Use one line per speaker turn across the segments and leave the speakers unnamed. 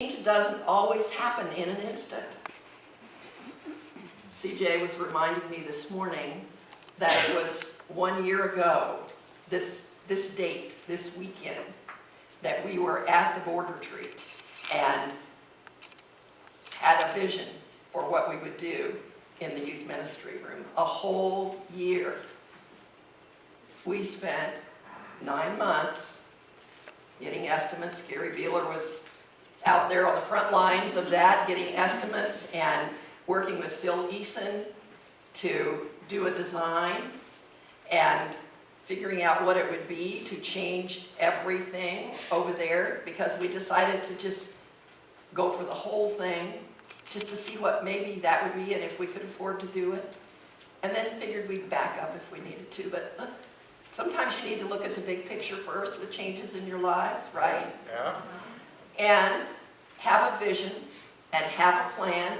Change doesn't always happen in an instant. CJ was reminding me this morning that it was 1 year ago, this date, this weekend, that we were at the board retreat and had a vision for what we would do in the youth ministry room. A whole year. We spent 9 months getting estimates. Gary Beeler was out there on the front lines of that, getting estimates and working with Phil Eason to do a design and figuring out what it would be to change everything over there, because we decided to just go for the whole thing, just to see what maybe that would be and if we could afford to do it. And then figured we'd back up if we needed to. But sometimes you need to look at the big picture first with changes in your lives, right?
Yeah.
And have a vision and have a plan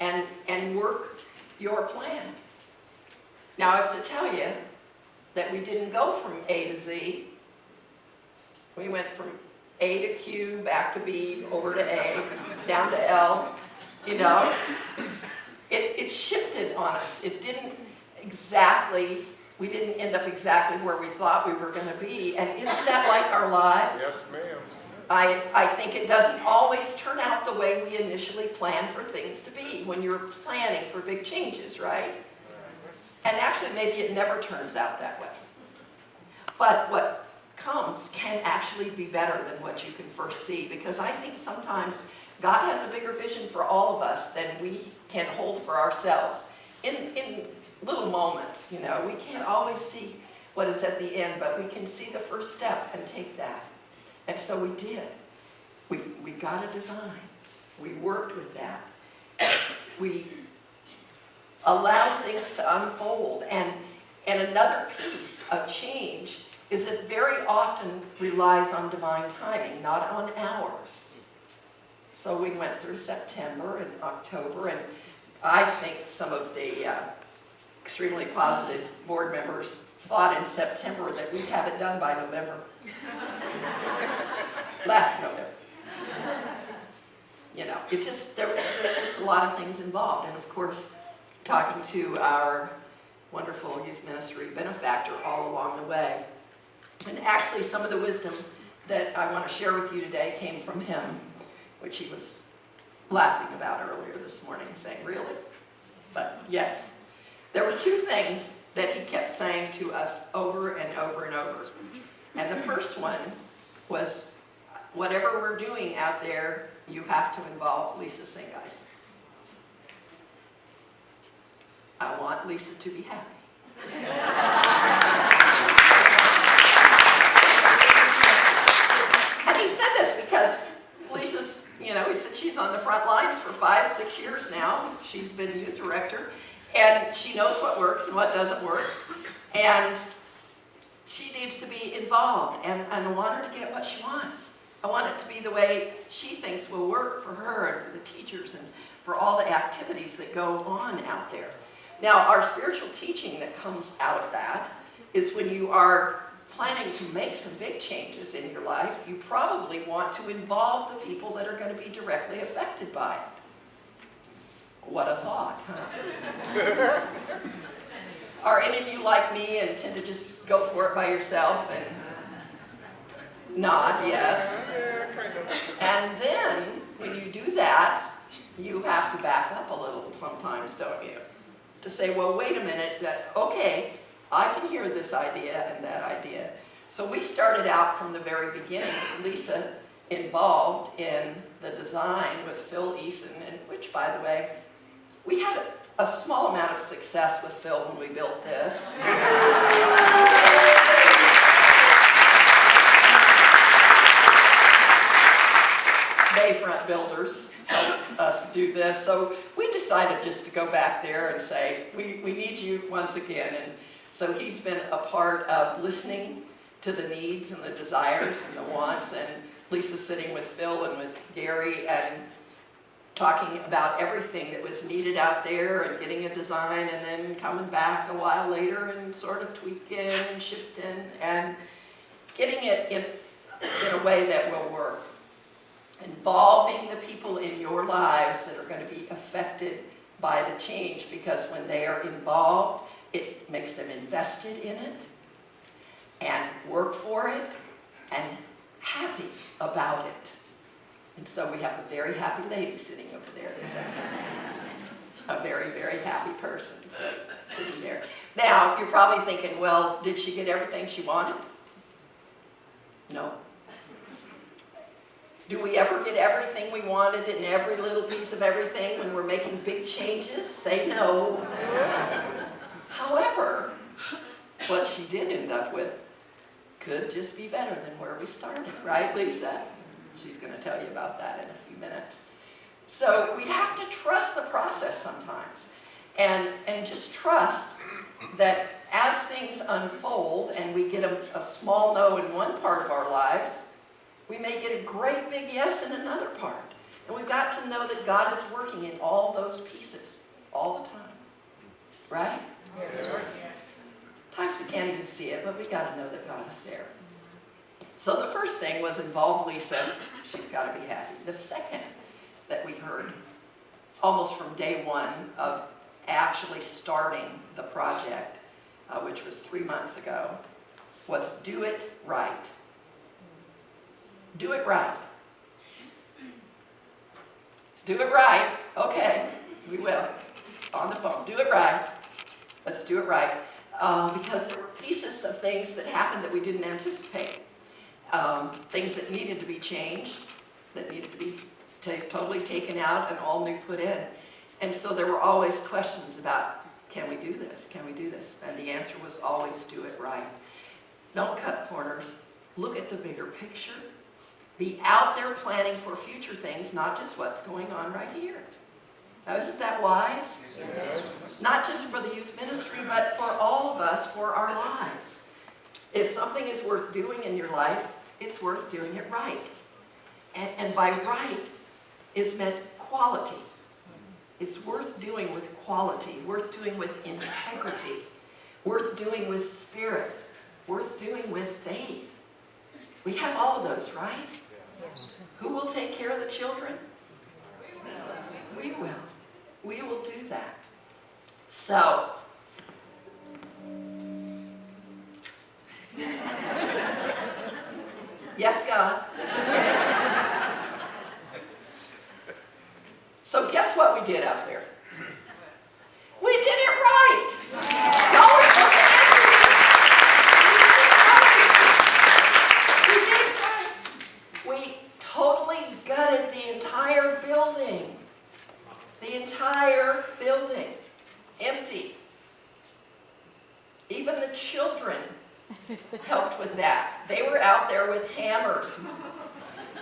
and work your plan. Now I have to tell you that we didn't go from A to Z. We went from A to Q, back to B, over to A, down to L, you know. It shifted on us. It didn't exactly, we didn't end up exactly where we thought we were going to be. And isn't that like our lives?
Yes, ma'am.
I think it doesn't always turn out the way we initially planned for things to be when you're planning for big changes, right? And actually, maybe it never turns out that way. But what comes can actually be better than what you can first see, because I think sometimes God has a bigger vision for all of us than we can hold for ourselves. In little moments, you know, we can't always see what is at the end, but we can see the first step and take that. And so we did. We got a design. We worked with that. We allowed things to unfold. And another piece of change is it very often relies on divine timing, not on ours. So we went through September and October, and I think some of the extremely positive board members thought in September that we'd have it done by November. Last November. You know, there's just a lot of things involved. And of course, talking to our wonderful youth ministry benefactor all along the way. And actually, some of the wisdom that I want to share with you today came from him, which he was laughing about earlier this morning, saying, really? But yes, there were two things that he kept saying to us over and over and over. And the first one was, whatever we're doing out there, you have to involve Lisa Singeis. I want Lisa to be happy. And he said this because Lisa's, you know, he said she's on the front lines for 5-6 years now. She's been youth director, and she knows what works and what doesn't work. And she needs to be involved, and I want her to get what she wants. I want it to be the way she thinks will work for her and for the teachers and for all the activities that go on out there. Now, our spiritual teaching that comes out of that is when you are planning to make some big changes in your life, you probably want to involve the people that are going to be directly affected by it. What a thought, huh? Are any of you like me and tend to just go for it by yourself and nod, yes? And then, when you do that, you have to back up a little sometimes, don't you? To say, well, wait a minute, okay, I can hear this idea and that idea. So we started out from the very beginning with Lisa involved in the design with Phil Eason, and which, by the way, we had a small amount of success with Phil when we built this. Bayfront Builders helped us do this, so we decided just to go back there and say, we need you once again. And so he's been a part of listening to the needs and the desires and the wants, and Lisa's sitting with Phil and with Gary and talking about everything that was needed out there and getting a design, and then coming back a while later and sort of tweaking and shifting and getting it in a way that will work. Involving the people in your lives that are going to be affected by the change, because when they are involved, it makes them invested in it and work for it and happy about it. And so we have a very happy lady sitting over there this afternoon. A very, very happy person sitting there. Now, you're probably thinking, well, did she get everything she wanted? No. Do we ever get everything we wanted in every little piece of everything when we're making big changes? Say no. However, what she did end up with could just be better than where we started, right, Lisa? She's going to tell you about that in a few minutes. So we have to trust the process sometimes, and just trust that as things unfold and we get a small no in one part of our lives, we may get a great big yes in another part. And we've got to know that God is working in all those pieces all the time. Right? Yes. Times we can't even see it, but we got to know that God is there. So the first thing was involve Lisa. She's got to be happy. The second that we heard, almost from day one of actually starting the project, which was 3 months ago, was do it right. Do it right. Do it right. Okay, we will. On the phone. Do it right. Let's do it right. Because there were pieces of things that happened that we didn't anticipate. Things that needed to be changed, that needed to be totally taken out and all new put in. And so there were always questions about, can we do this? Can we do this? And the answer was always do it right. Don't cut corners. Look at the bigger picture. Be out there planning for future things, not just what's going on right here. Now, isn't that wise? Yes. Not just for the youth ministry, but for all of us, for our lives. If something is worth doing in your life, it's worth doing it right. And by right is meant quality. It's worth doing with quality, worth doing with integrity, worth doing with spirit, worth doing with faith. We have all of those, right? Who will take care of the children? We will. We will do that. So, yes, God. So guess what we did out there? We did it right. Y'all were supposed to answer me. We did it right. We totally gutted the entire building. The entire building. Empty. Even the children helped with that. They were out there with hammers,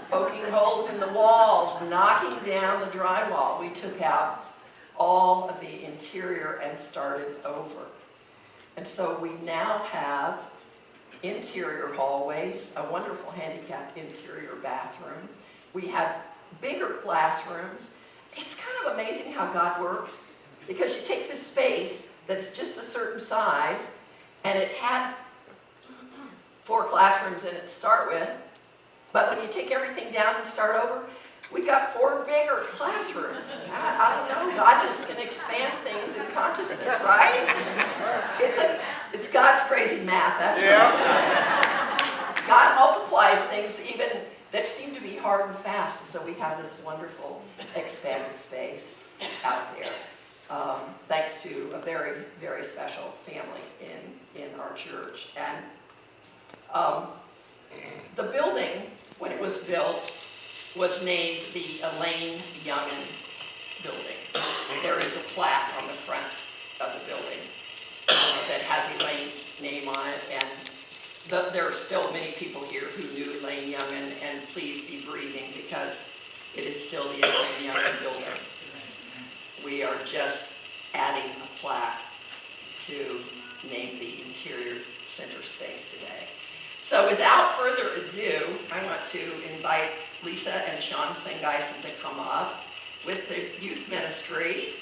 poking holes in the walls, knocking down the drywall. We took out all of the interior and started over. And so we now have interior hallways, a wonderful handicapped interior bathroom. We have bigger classrooms. It's kind of amazing how God works, because you take this space that's just a certain size, and it had 4 classrooms in it to start with, but when you take everything down and start over, we got 4 bigger classrooms. I don't know, God just can expand things in consciousness, right? It's God's crazy math, that's right. God multiplies things even that seem to be hard and fast, and so we have this wonderful expanded space out there. Thanks to a very, very special family in our church. And the building, when it was built, was named the Elaine Youngin Building. There is a plaque on the front of the building that has Elaine's name on it, and there are still many people here who knew Elaine Youngin, and please be breathing, because it is still the Elaine Youngin Building. We are just adding a plaque to name the interior center space today. So without further ado, I want to invite Lisa and Sean Sengeisen to come up with the youth ministry.